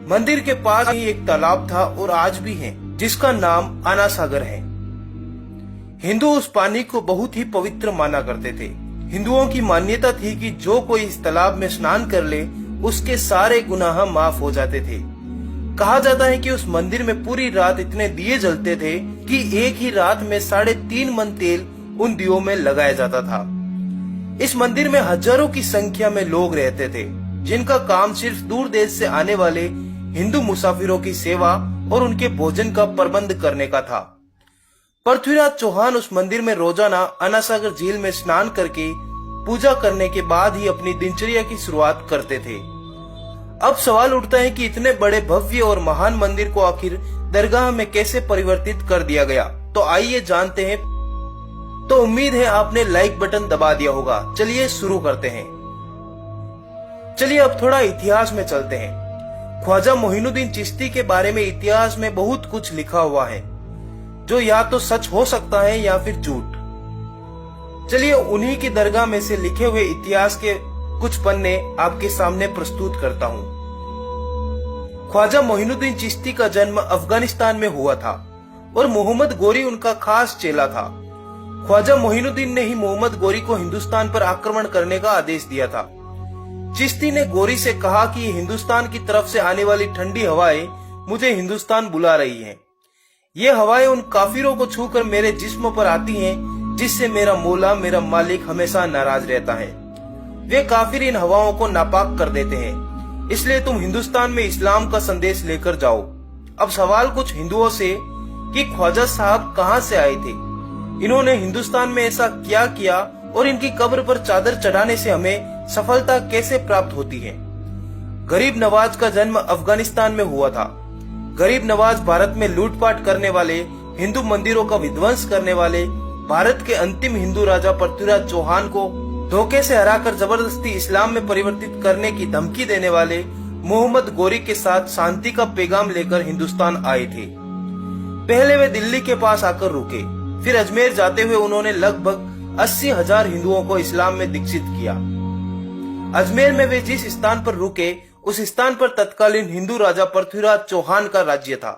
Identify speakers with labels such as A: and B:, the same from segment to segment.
A: मंदिर के पास ही एक तालाब था और आज भी है, जिसका नाम आना सागर है। हिंदू उस पानी को बहुत ही पवित्र माना करते थे। हिंदुओं की मान्यता थी कि जो कोई इस तालाब में स्नान कर ले उसके सारे गुनाह माफ हो जाते थे। कहा जाता है कि उस मंदिर में पूरी रात इतने दिए जलते थे कि एक ही रात में 3.5 मन तेल उन दियों में लगाया जाता था। इस मंदिर में हजारों की संख्या में लोग रहते थे, जिनका काम सिर्फ दूर देश से आने वाले हिंदू मुसाफिरों की सेवा और उनके भोजन का प्रबंध करने का था। पृथ्वीराज चौहान उस मंदिर में रोजाना आनासागर झील में स्नान करके पूजा करने के बाद ही अपनी दिनचर्या की शुरुआत करते थे। अब सवाल उठता है कि इतने बड़े भव्य और महान मंदिर को आखिर दरगाह में कैसे परिवर्तित कर दिया गया। तो आइए जानते हैं। तो उम्मीद है आपने लाइक बटन दबा दिया होगा। चलिए शुरू करते हैं। चलिए अब थोड़ा इतिहास में चलते हैं। ख्वाजा मोइनुद्दीन चिश्ती के बारे में इतिहास में बहुत कुछ लिखा हुआ है, जो या तो सच हो सकता है या फिर झूठ। चलिए उन्हीं की दरगाह में से लिखे हुए इतिहास के कुछ पन्ने आपके सामने प्रस्तुत करता हूँ। ख्वाजा मोइनुद्दीन चिश्ती का जन्म अफगानिस्तान में हुआ था और मोहम्मद गोरी उनका खास चेला था। ख्वाजा मोइनुद्दीन ने ही मोहम्मद गोरी को हिंदुस्तान पर आक्रमण करने का आदेश दिया था। चिश्ती ने गोरी से कहा कि हिंदुस्तान की तरफ से आने वाली ठंडी हवाएं मुझे हिंदुस्तान बुला रही हैं। ये हवाएं उन काफिरों को छूकर मेरे जिस्म पर आती हैं, जिससे मेरा मौला, मेरा मालिक हमेशा नाराज रहता है। वे काफिर इन हवाओं को नापाक कर देते हैं, इसलिए तुम हिंदुस्तान में इस्लाम का संदेश लेकर जाओ। अब सवाल कुछ हिंदुओं से कि ख्वाजा साहब कहां से आए थे, इन्होंने हिंदुस्तान में ऐसा क्या किया और इनकी कब्र पर चादर चढ़ाने से हमें सफलता कैसे प्राप्त होती है। गरीब नवाज का जन्म अफगानिस्तान में हुआ था। गरीब नवाज भारत में लूटपाट करने वाले, हिंदू मंदिरों का विध्वंस करने वाले, भारत के अंतिम हिंदू राजा पृथ्वीराज चौहान को धोखे से हराकर जबरदस्ती इस्लाम में परिवर्तित करने की धमकी देने वाले मोहम्मद गोरी के साथ शांति का पैगाम लेकर हिंदुस्तान आए थे। पहले वे दिल्ली के पास आकर रुके, फिर अजमेर जाते हुए उन्होंने लगभग 80,000 हिंदुओं को इस्लाम में दीक्षित किया। अजमेर में वे जिस स्थान पर रुके उस स्थान पर तत्कालीन हिंदू राजा पृथ्वीराज चौहान का राज्य था।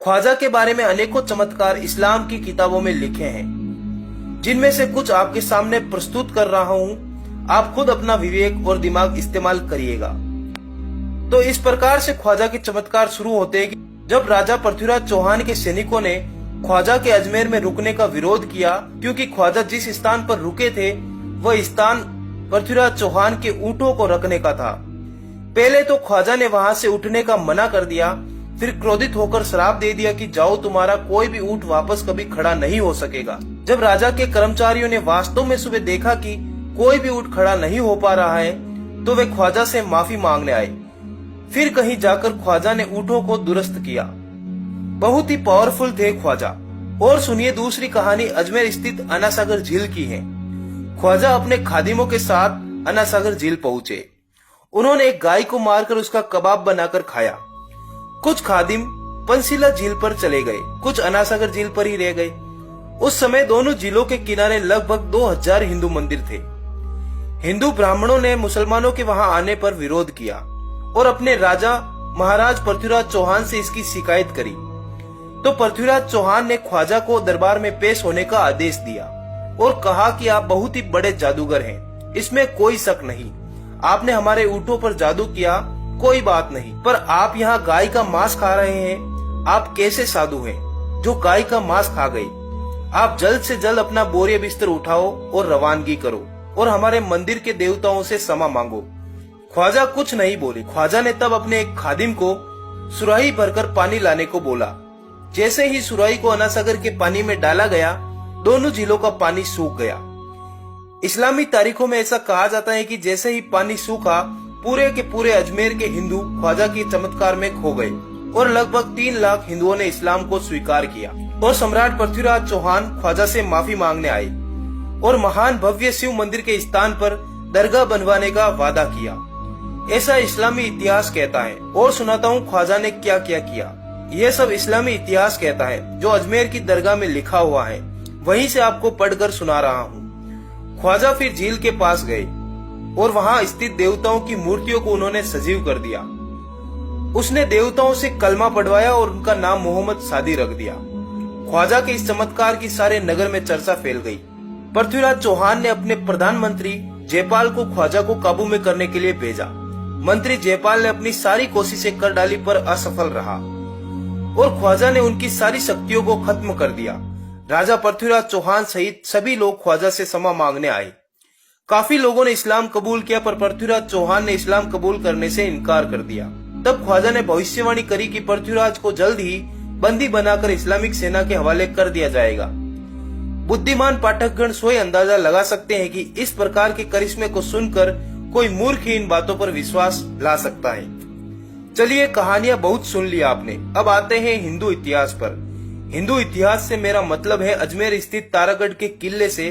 A: ख्वाजा के बारे में अनेकों चमत्कार इस्लाम की किताबों में लिखे हैं, जिनमें से कुछ आपके सामने प्रस्तुत कर रहा हूँ। आप खुद अपना विवेक और दिमाग इस्तेमाल करिएगा। तो इस प्रकार से ख्वाजा के चमत्कार शुरू होते हैं कि जब राजा पृथ्वीराज चौहान के सैनिकों ने ख्वाजा के अजमेर में रुकने का विरोध किया, क्योंकि ख्वाजा जिस स्थान पर रुके थे वह स्थान पृथ्वीराज चौहान के ऊंटों को रखने का था। पहले तो ख्वाजा ने वहां से उठने का मना कर दिया, फिर क्रोधित होकर श्राप दे दिया कि जाओ, तुम्हारा कोई भी ऊंट वापस कभी खड़ा नहीं हो सकेगा। जब राजा के कर्मचारियों ने वास्तव में सुबह देखा कि कोई भी ऊंट खड़ा नहीं हो पा रहा है, तो वे ख्वाजा से माफी मांगने आए। फिर कहीं जाकर ख्वाजा ने ऊंटों को दुरुस्त किया। बहुत ही पावरफुल थे ख्वाजा। और सुनिए दूसरी कहानी अजमेर स्थित आनासागर झील की है। ख्वाजा अपने खादिमों के साथ आनासागर झील पहुंचे। उन्होंने एक गाय को मारकर उसका कबाब बनाकर खाया। कुछ खादिम पंसीला झील पर चले गए, कुछ आनासागर झील पर ही रह गए। उस समय दोनों झीलों के किनारे लगभग 2000 हिंदू मंदिर थे। हिंदू ब्राह्मणों ने मुसलमानों के वहां आने पर विरोध किया और अपने राजा महाराज पृथ्वीराज चौहान से इसकी शिकायत करी। तो पृथ्वीराज चौहान ने ख्वाजा को दरबार में पेश होने का आदेश दिया और कहा कि आप बहुत ही बड़े जादूगर हैं, इसमें कोई शक नहीं। आपने हमारे ऊंटों पर जादू किया, कोई बात नहीं, पर आप यहाँ गाय का मांस खा रहे हैं। आप कैसे साधु हैं जो गाय का मांस खा गए। आप जल्द से जल्द अपना बोरिया बिस्तर उठाओ और रवानगी करो और हमारे मंदिर के देवताओं से क्षमा मांगो। ख्वाजा कुछ नहीं बोले। ख्वाजा ने तब अपने एक खादिम को सुराही भरकर पानी लाने को बोला। जैसे ही सुराही को आनासागर के पानी में डाला गया, दोनों झीलों का पानी सूख गया। इस्लामी तारीखों में ऐसा कहा जाता है कि जैसे ही पानी सूखा, पूरे के पूरे अजमेर के हिंदू ख्वाजा के चमत्कार में खो गए और लगभग 3 लाख हिंदुओं ने इस्लाम को स्वीकार किया। और सम्राट पृथ्वीराज चौहान ख्वाजा से माफी मांगने आए और महान भव्य शिव मंदिर के स्थान पर दरगाह बनवाने का वादा किया। ऐसा इस्लामी इतिहास कहता है। और सुनाता हूँ ख्वाजा ने क्या क्या किया। यह सब इस्लामी इतिहास कहता है, जो अजमेर की दरगाह में लिखा हुआ है, वहीं से आपको पढ़कर सुना रहा हूँ। ख्वाजा फिर झील के पास गए और वहां स्थित देवताओं की मूर्तियों को उन्होंने सजीव कर दिया। उसने देवताओं से कलमा पढ़वाया और उनका नाम मोहम्मद सादी रख दिया। ख्वाजा के इस चमत्कार की सारे नगर में चर्चा फैल गई। पृथ्वीराज चौहान ने अपने प्रधानमंत्री जयपाल को ख्वाजा को काबू में करने के लिए भेजा। मंत्री जयपाल ने अपनी सारी कोशिशें कर डाली पर असफल रहा और ख्वाजा ने उनकी सारी शक्तियों को खत्म कर दिया। राजा पृथ्वीराज चौहान सहित सभी लोग ख्वाजा से क्षमा मांगने आए। काफी लोगों ने इस्लाम कबूल किया पर पृथ्वीराज चौहान ने इस्लाम कबूल करने से इनकार कर दिया। तब ख्वाजा ने भविष्यवाणी करी कि पृथ्वीराज को जल्द ही बंदी बनाकर इस्लामिक सेना के हवाले कर दिया जाएगा। बुद्धिमान पाठकगण स्वयं अंदाजा लगा सकते हैं कि इस प्रकार के करिश्मे को सुनकर कोई मूर्ख ही इन बातों पर विश्वास ला सकता है। चलिए, कहानियां बहुत सुन लिया आपने, अब आते हैं हिंदू इतिहास पर। हिंदू इतिहास से मेरा मतलब है अजमेर स्थित तारागढ़ के किले से।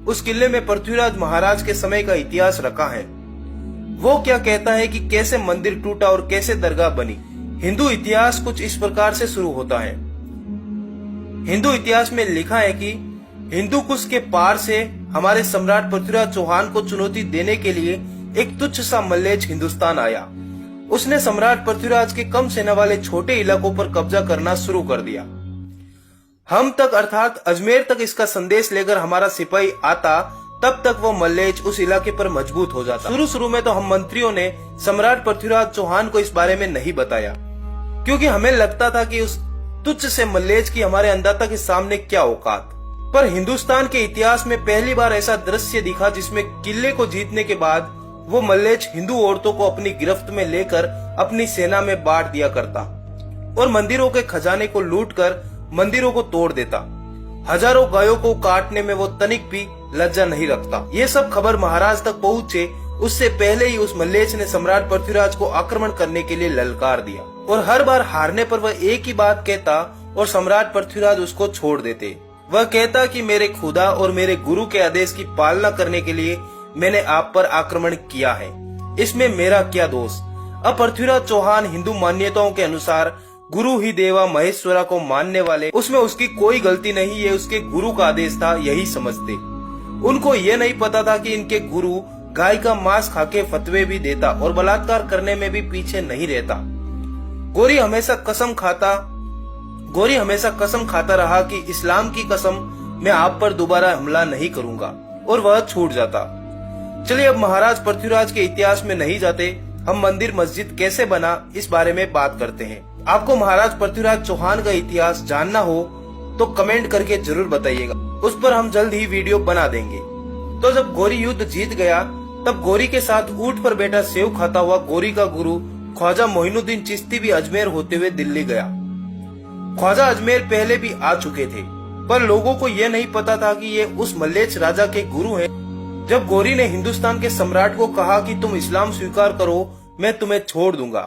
A: उस किले में पृथ्वीराज महाराज के समय का इतिहास रखा है। वो क्या कहता है कि कैसे मंदिर टूटा और कैसे दरगाह बनी। हिंदू इतिहास कुछ इस प्रकार से शुरू होता है। हिंदू इतिहास में लिखा है कि हिंदू कुश के पार से हमारे सम्राट पृथ्वीराज चौहान को चुनौती देने के लिए एक तुच्छ सा मल्लेच हिंदुस्तान आया। उसने सम्राट पृथ्वीराज के कम सेना वाले छोटे इलाकों पर कब्जा करना शुरू कर दिया। हम तक अर्थात अजमेर तक इसका संदेश लेकर हमारा सिपाही आता, तब तक वो मल्लेच उस इलाके पर मजबूत हो जाता। शुरू में तो हम मंत्रियों ने सम्राट पृथ्वीराज चौहान को इस बारे में नहीं बताया, क्योंकि हमें लगता था कि उस तुच्छ से मल्लेच की हमारे अंदाता के सामने क्या औकात। पर हिंदुस्तान के इतिहास में पहली बार ऐसा दृश्य दिखा जिसमें किले को जीतने के बाद वो मल्लेच हिंदू औरतों को अपनी गिरफ्त में लेकर अपनी सेना में बांट दिया करता और मंदिरों के खजाने को लूटकर मंदिरों को तोड़ देता। हजारों गायों को काटने में वो तनिक भी लज्जा नहीं रखता। ये सब खबर महाराज तक पहुंचे उससे पहले ही उस मल्लेच ने सम्राट पृथ्वीराज को आक्रमण करने के लिए ललकार दिया और हर बार हारने पर वह एक ही बात कहता और सम्राट पृथ्वीराज उसको छोड़ देते। वह कहता कि मेरे खुदा और मेरे गुरु के आदेश की पालना करने के लिए मैंने आप पर आक्रमण किया है, इसमें मेरा क्या दोष। अब पृथ्वीराज चौहान हिंदू मान्यताओं के अनुसार गुरु ही देवा महेश्वरा को मानने वाले, उसमें उसकी कोई गलती नहीं, ये उसके गुरु का आदेश था, यही समझते। उनको ये नहीं पता था कि इनके गुरु गाय का मांस खाके फतवे भी देता और बलात्कार करने में भी पीछे नहीं रहता। गोरी हमेशा कसम खाता रहा कि इस्लाम की कसम, मैं आप पर दोबारा हमला नहीं करूंगा, और वह छूट जाता। चलिए, अब महाराज पृथ्वीराज के इतिहास में नहीं जाते, हम मंदिर मस्जिद कैसे बना इस बारे में बात करते हैं। आपको महाराज पृथ्वीराज चौहान का इतिहास जानना हो तो कमेंट करके जरूर बताइएगा, उस पर हम जल्द ही वीडियो बना देंगे। तो जब गोरी युद्ध जीत गया तब गोरी के साथ ऊंट पर बैठा सेव खाता हुआ गोरी का गुरु ख्वाजा मोइनुद्दीन चिश्ती भी अजमेर होते हुए दिल्ली गया। ख्वाजा अजमेर पहले भी आ चुके थे, पर लोगों को यह नहीं पता था कि ये उस मल्लेच राजा के गुरु हैं। जब गोरी ने हिंदुस्तान के सम्राट को कहा कि तुम इस्लाम स्वीकार करो, मैं तुम्हें छोड़ दूंगा,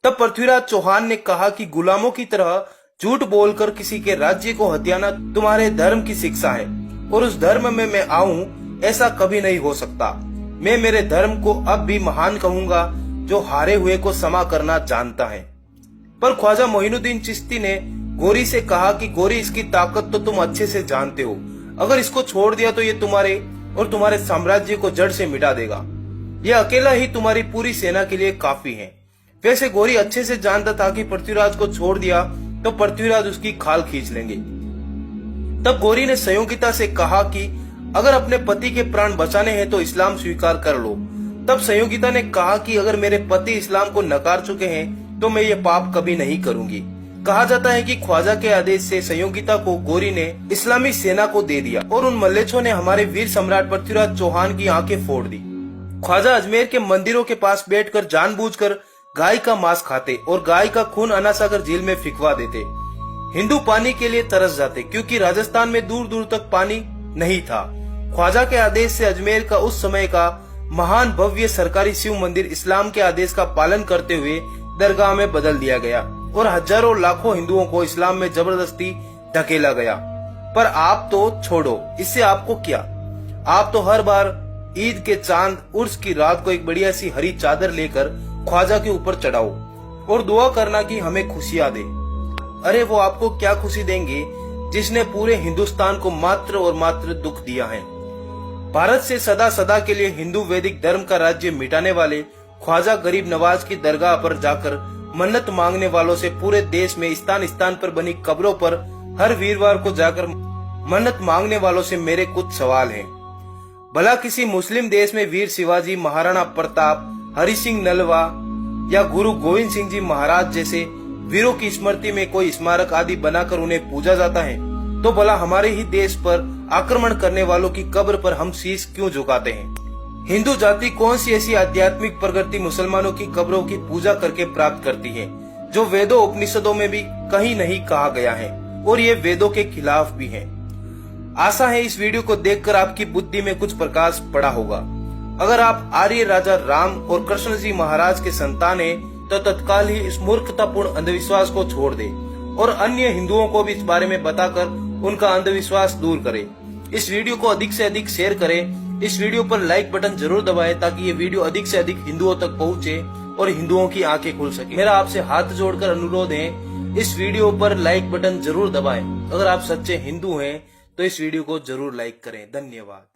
A: तब पृथ्वीराज चौहान ने कहा कि गुलामों की तरह झूठ बोलकर किसी के राज्य को हथियाना तुम्हारे धर्म की शिक्षा है और उस धर्म में मैं आऊं, ऐसा कभी नहीं हो सकता। मैं मेरे धर्म को अब भी महान कहूंगा, जो हारे हुए को क्षमा करना जानता है। पर ख्वाजा मोइनुद्दीन चिश्ती ने गोरी से कहा कि गोरी, इसकी ताकत तो तुम अच्छे से जानते हो, अगर इसको छोड़ दिया तो ये तुम्हारे और तुम्हारे साम्राज्य को जड़ से मिटा देगा। यह अकेला ही तुम्हारी पूरी सेना के लिए काफी है। वैसे गोरी अच्छे से जानता था कि पृथ्वीराज को छोड़ दिया तो पृथ्वीराज उसकी खाल खींच लेंगे। तब गोरी ने संयोगिता से कहा कि अगर अपने पति के प्राण बचाने हैं तो इस्लाम स्वीकार कर लो। तब संयोगिता ने कहा कि अगर मेरे पति इस्लाम को नकार चुके हैं तो मैं ये पाप कभी नहीं करूंगी। कहा जाता है कि ख्वाजा के आदेश से संयोगिता को गोरी ने इस्लामी सेना को दे दिया और उन मल्लेचों ने हमारे वीर सम्राट पृथ्वीराज चौहान की आंखें फोड़ दी। ख्वाजा अजमेर के मंदिरों के पास बैठकर जानबूझकर गाय का मांस खाते और गाय का खून अनासागर झील में फिकवा देते। हिंदू पानी के लिए तरस जाते क्योंकि राजस्थान में दूर दूर तक पानी नहीं था। ख्वाजा के आदेश से अजमेर का उस समय का महान भव्य सरकारी शिव मंदिर इस्लाम के आदेश का पालन करते हुए दरगाह में बदल दिया गया और हजारों लाखों हिंदुओं को इस्लाम में जबरदस्ती धकेला गया। पर आप तो छोड़ो, इससे आपको क्या। आप तो हर बार ईद के चांद उर्स की रात को एक बढ़िया सी हरी चादर लेकर ख्वाजा के ऊपर चढ़ाओ और दुआ करना कि हमें खुशियां दे। अरे वो आपको क्या खुशी देंगे जिसने पूरे हिंदुस्तान को मात्र और मात्र दुख दिया है। भारत से सदा सदा के लिए हिंदू वैदिक धर्म का राज्य मिटाने वाले ख्वाजा गरीब नवाज की दरगाह पर जाकर मन्नत मांगने वालों से पूरे देश में स्थान स्थान पर बनी कब्रों पर हर वीरवार को जाकर मन्नत मांगने वालों से मेरे कुछ सवाल हैं। भला किसी मुस्लिम देश में वीर शिवाजी, महाराणा प्रताप, हरि सिंह नलवा या गुरु गोविंद सिंह जी महाराज जैसे वीरों की स्मृति में कोई स्मारक आदि बनाकर उन्हें पूजा जाता है, तो भला हमारे ही देश पर आक्रमण करने वालों की कब्र पर हम शीश क्यों झुकाते हैं? हिंदू जाति कौन सी ऐसी आध्यात्मिक प्रगति मुसलमानों की कब्रों की पूजा करके प्राप्त करती है, जो वेदों उपनिषदों में भी कहीं नहीं कहा गया है और ये वेदों के खिलाफ भी है। आशा है इस वीडियो को देखकर आपकी बुद्धि में कुछ प्रकाश पड़ा होगा। अगर आप आर्य राजा राम और कृष्ण जी महाराज के संतान हैं, तो तत्काल ही इस मूर्खतापूर्ण अंधविश्वास को छोड़ दे और अन्य हिंदुओं को भी इस बारे में बताकर उनका अंधविश्वास दूर करें। इस वीडियो को अधिक से अधिक शेयर करें। इस वीडियो पर लाइक बटन जरूर दबाएं ताकि ये वीडियो अधिक से अधिक हिंदुओं तक पहुंचे और हिंदुओं की आंखें खुल सके। मेरा आपसे हाथ जोड़कर अनुरोध है, इस वीडियो पर लाइक बटन जरूर दबाएं। अगर आप सच्चे हिंदू हैं तो इस वीडियो को जरूर लाइक करें। धन्यवाद।